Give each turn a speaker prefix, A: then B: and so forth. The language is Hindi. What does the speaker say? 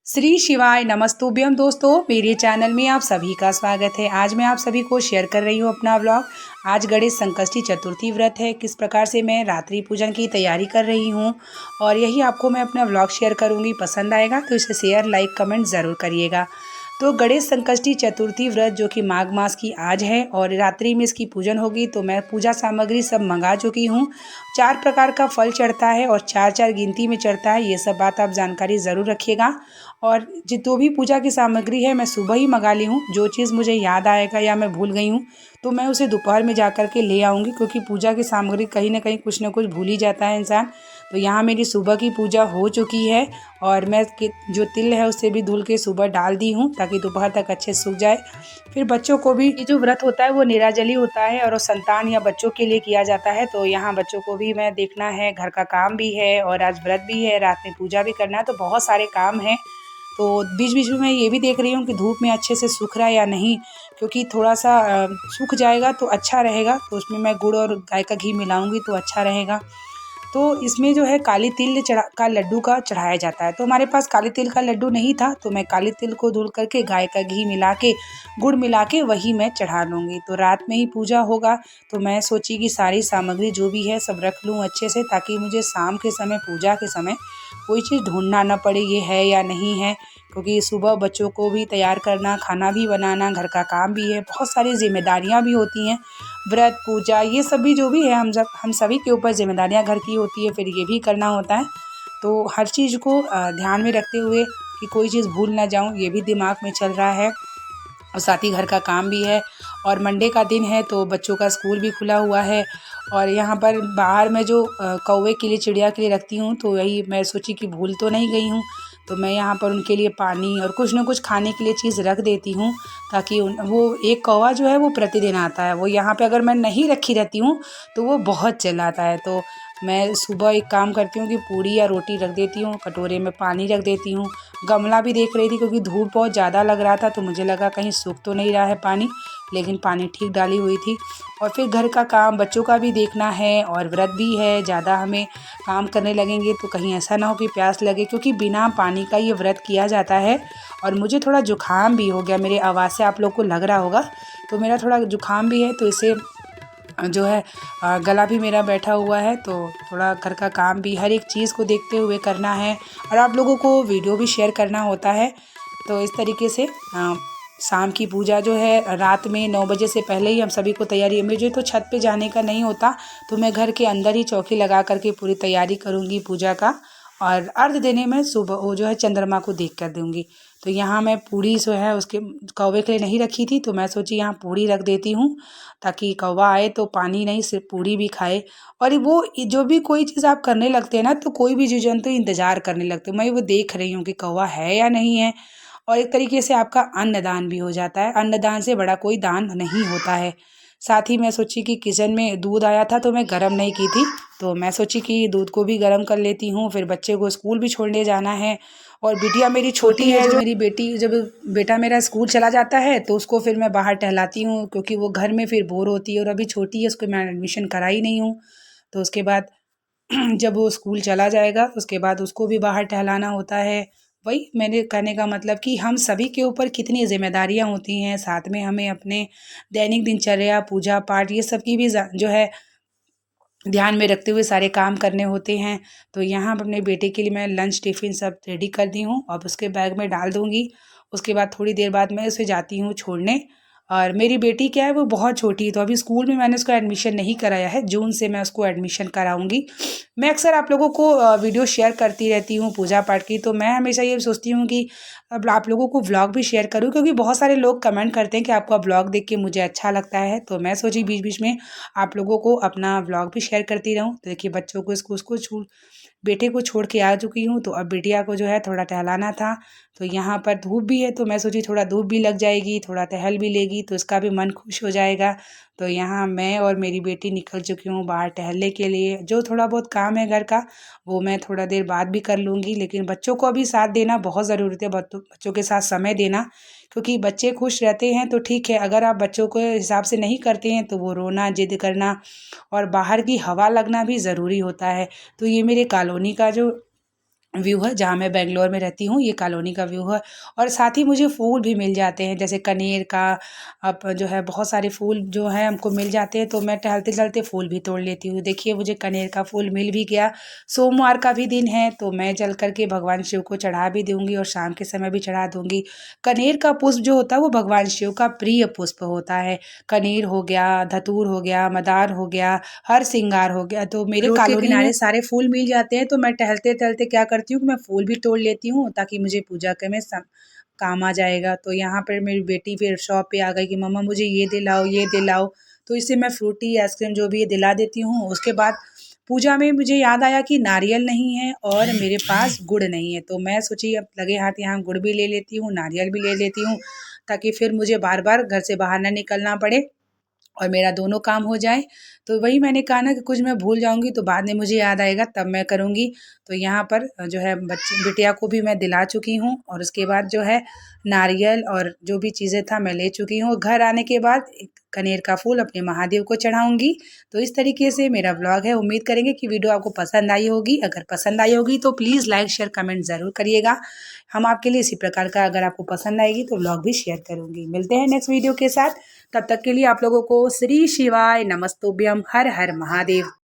A: श्री शिवाय नमस्तुभ्यम दोस्तों, मेरे चैनल में आप सभी का स्वागत है। आज मैं आप सभी को शेयर कर रही हूँ अपना व्लॉग। आज गणेश संकष्टी चतुर्थी व्रत है। किस प्रकार से मैं रात्रि पूजन की तैयारी कर रही हूँ और यही आपको मैं अपना व्लॉग शेयर करूँगी। पसंद आएगा तो इसे शेयर लाइक कमेंट ज़रूर करिएगा। तो गणेश संकष्टी चतुर्थी व्रत जो कि माघ मास की आज है और रात्रि में इसकी पूजन होगी। तो मैं पूजा सामग्री सब मंगा चुकी हूँ। 4 प्रकार का फल चढ़ता है और 4-4 गिनती में चढ़ता है। ये सब बात आप जानकारी ज़रूर रखिएगा। और जो भी पूजा की सामग्री है मैं सुबह ही मंगा ली हूँ। जो चीज़ मुझे याद आएगा या मैं भूल गई हूँ तो मैं उसे दोपहर में जा कर के ले आऊँगी, क्योंकि पूजा की सामग्री कहीं ना कहीं कुछ ना कुछ भूल ही जाता है इंसान। तो यहाँ मेरी सुबह की पूजा हो चुकी है और मैं जो तिल है उसे भी धुल के सुबह डाल दी हूँ ताकि दोपहर तक अच्छे सूख जाए। फिर बच्चों को भी ये जो व्रत होता है वो निराजली होता है और वो संतान या बच्चों के लिए किया जाता है। तो यहाँ बच्चों को भी मैं देखना है, घर का काम भी है और आज व्रत भी है, रात में पूजा भी करना है, तो बहुत सारे काम हैं। तो बीच बीच में मैं ये भी देख रही हूँ कि धूप में अच्छे से सूख रहा है या नहीं, क्योंकि थोड़ा सा सूख जाएगा तो अच्छा रहेगा। तो उसमें मैं गुड़ और गाय का घी मिलाऊंगी तो अच्छा रहेगा। तो इसमें जो है काली तिल का लड्डू का चढ़ाया जाता है। तो हमारे पास काली तिल का लड्डू नहीं था तो मैं काली तिल को धुल करके गाय का घी मिला के गुड़ मिला के वही मैं चढ़ा लूँगी। तो रात में ही पूजा होगा तो मैं सोची कि सारी सामग्री जो भी है सब रख लूँ अच्छे से, ताकि मुझे शाम के समय पूजा के समय कोई चीज़ ढूंढना ना पड़े ये है या नहीं है। क्योंकि सुबह बच्चों को भी तैयार करना, खाना भी बनाना, घर का काम भी है, बहुत सारी जिम्मेदारियां भी होती हैं। व्रत पूजा ये सभी जो भी है हम सभी के ऊपर जिम्मेदारियां घर की होती है, फिर ये भी करना होता है। तो हर चीज़ को ध्यान में रखते हुए कि कोई चीज़ भूल ना जाऊं, ये भी दिमाग में चल रहा है। और साथ ही घर का काम भी है और मंडे का दिन है तो बच्चों का स्कूल भी खुला हुआ है। और यहाँ पर बाहर में जो कौवे के लिए, चिड़िया के लिए रखती हूँ, तो वही मैं सोची कि भूल तो नहीं गई हूँ। तो मैं यहाँ पर उनके लिए पानी और कुछ ना कुछ खाने के लिए चीज़ रख देती हूँ, ताकि वो एक कौवा जो है वो प्रतिदिन आता है। वो यहाँ पे अगर मैं नहीं रखी रहती हूँ तो वो बहुत चिल्लाता है। तो मैं सुबह एक काम करती हूँ कि पूड़ी या रोटी रख देती हूँ, कटोरे में पानी रख देती हूँ। गमला भी देख रही थी क्योंकि धूप बहुत ज़्यादा लग रहा था तो मुझे लगा कहीं सूख तो नहीं रहा है पानी, लेकिन पानी ठीक डाली हुई थी। और फिर घर का काम, बच्चों का भी देखना है और व्रत भी है। ज़्यादा हमें काम करने लगेंगे तो कहीं ऐसा ना हो कि प्यास लगे, क्योंकि बिना पानी का ये व्रत किया जाता है। और मुझे थोड़ा जुकाम भी हो गया, मेरे आवाज़ से आप लोग को लग रहा होगा, तो मेरा थोड़ा जुकाम भी है। तो इसे जो है गला भी मेरा बैठा हुआ है। तो थोड़ा घर का काम भी हर एक चीज़ को देखते हुए करना है और आप लोगों को वीडियो भी शेयर करना होता है। तो इस तरीके से शाम की पूजा जो है रात में 9 बजे से पहले ही हम सभी को तैयारी, मुझे तो छत पे जाने का नहीं होता तो मैं घर के अंदर ही चौकी लगा करके पूरी तैयारी करूँगी पूजा का। और अर्घ देने में सुबह वो जो है चंद्रमा को देख कर दूँगी। तो यहाँ मैं पूड़ी जो है उसके कौवे के लिए नहीं रखी थी तो मैं सोची यहाँ पूड़ी रख देती हूँ, ताकि कौवा आए तो पानी नहीं सिर्फ पूड़ी भी खाए। और वो जो भी कोई चीज़ आप करने लगते हैं ना तो कोई भी जीव जंतु इंतजार करने लगते हैं। मैं वो देख रही हूँ कि कौवा है या नहीं है। और एक तरीके से आपका अन्नदान भी हो जाता है। अन्नदान से बड़ा कोई दान नहीं होता है। साथ ही मैं सोची कि किचन में दूध आया था तो मैं गर्म नहीं की थी, तो मैं सोची कि दूध को भी गर्म कर लेती हूँ। फिर बच्चे को स्कूल भी छोड़ने जाना है और बिटिया मेरी छोटी है, जो मेरी बेटी, जब बेटा मेरा स्कूल चला जाता है तो उसको फिर मैं बाहर टहलाती हूँ, क्योंकि वो घर में फिर बोर होती है और अभी छोटी है, उसको मैं एडमिशन करा ही नहीं हूँ। तो उसके बाद जब वो स्कूल चला जाएगा उसके बाद उसको भी बाहर टहलाना होता है। वही मैंने कहने का मतलब कि हम सभी के ऊपर कितनी जिम्मेदारियां होती हैं, साथ में हमें अपने दैनिक दिनचर्या, पूजा पाठ, ये सब की भी जो है ध्यान में रखते हुए सारे काम करने होते हैं। तो यहाँ अपने बेटे के लिए मैं लंच टिफ़िन सब रेडी कर दी हूँ, अब उसके बैग में डाल दूँगी। उसके बाद थोड़ी देर बाद मैं उसे जाती हूँ छोड़ने। और मेरी बेटी क्या है, वो बहुत छोटी है तो अभी स्कूल में मैंने उसका एडमिशन नहीं कराया है, जून से मैं उसको एडमिशन कराऊंगी। मैं अक्सर आप लोगों को वीडियो शेयर करती रहती हूँ पूजा पाठ की, तो मैं हमेशा ये सोचती हूँ कि अब आप लोगों को व्लॉग भी शेयर करूँ, क्योंकि बहुत सारे लोग कमेंट करते हैं कि आपका व्लॉग देख के मुझे अच्छा लगता है। तो मैं सोची बीच बीच में आप लोगों को अपना व्लॉग भी शेयर करती रहूँ। तो देखिए बच्चों को उसको बेटे को छोड़ के आ चुकी हूँ, तो अब बिटिया को जो है थोड़ा टहलाना था। तो यहाँ पर धूप भी है तो मैं सोची थोड़ा धूप भी लग जाएगी, थोड़ा टहल भी लेगी तो उसका भी मन खुश हो जाएगा। तो यहाँ मैं और मेरी बेटी निकल चुकी हूँ बाहर टहलने के लिए। जो थोड़ा बहुत काम है घर का वो मैं थोड़ा देर बाद भी कर लूँगी, लेकिन बच्चों को अभी साथ देना बहुत ज़रूरत है, बच्चों के साथ समय देना, क्योंकि बच्चे खुश रहते हैं तो ठीक है। अगर आप बच्चों के हिसाब से नहीं करते हैं तो वो रोना, जिद करना और बाहर की हवा लगना भी ज़रूरी होता है। तो ये मेरे कॉलोनी का जो व्यू है जहाँ मैं बेंगलोर में रहती हूँ, ये कॉलोनी का व्यू है। और साथ ही मुझे फूल भी मिल जाते हैं, जैसे कनेर का, अब जो है बहुत सारे फूल जो हैं हमको मिल जाते हैं, तो मैं टहलते-चलते फूल भी तोड़ लेती हूँ। देखिए मुझे कनेर का फूल मिल भी गया। सोमवार का भी दिन है, तो मैं चल कर के भगवान शिव को चढ़ा भी दूँगी और शाम के समय भी चढ़ा दूँगी। कनेर का पुष्प जो होता है वो भगवान शिव का प्रिय पुष्प होता है। कनेर हो गया, धतूर हो गया, मदार हो गया, हरसिंगार हो गया, तो मेरे रोड के कॉलोनी में किनारे सारे फूल मिल जाते हैं, तो मैं टहलते-टहलते क्या करती हूँ कि मैं फूल भी तोड़ लेती हूँ ताकि मुझे पूजा के में काम आ जाएगा। तो यहाँ पर मेरी बेटी फिर शॉप पे आ गई कि मम्मा मुझे ये दिलाओ, ये दिलाओ, तो इसे मैं फ्रूटी, आइसक्रीम जो भी है दिला देती हूँ। उसके बाद पूजा में मुझे याद आया कि नारियल नहीं है और मेरे पास गुड़ नहीं है, तो मैं सोची अब लगे हाथ यहाँ गुड़ भी ले लेती हूँ, नारियल भी ले लेती हूँ, ताकि फिर मुझे बार-बार घर से बाहर ना निकलना पड़े और मेरा दोनों काम हो जाए। तो वही मैंने कहा ना कि कुछ मैं भूल जाऊँगी तो बाद में मुझे याद आएगा तब मैं करूँगी। तो यहाँ पर जो है बच्ची बिटिया को भी मैं दिला चुकी हूँ और उसके बाद जो है नारियल और जो भी चीज़ें था मैं ले चुकी हूँ। घर आने के बाद एक कनेर का फूल अपने महादेव को चढ़ाऊँगी। तो इस तरीके से मेरा व्लॉग है। उम्मीद करेंगे कि वीडियो आपको पसंद आई होगी। अगर पसंद आई होगी तो प्लीज़ लाइक, शेयर, कमेंट ज़रूर करिएगा। हम आपके लिए इसी प्रकार का अगर आपको पसंद आएगी तो व्लॉग भी शेयर करूँगी। मिलते हैं नेक्स्ट वीडियो के साथ। तब तक के लिए आप लोगों को श्री शिवाय नमस्तुभ्यम, हर हर महादेव।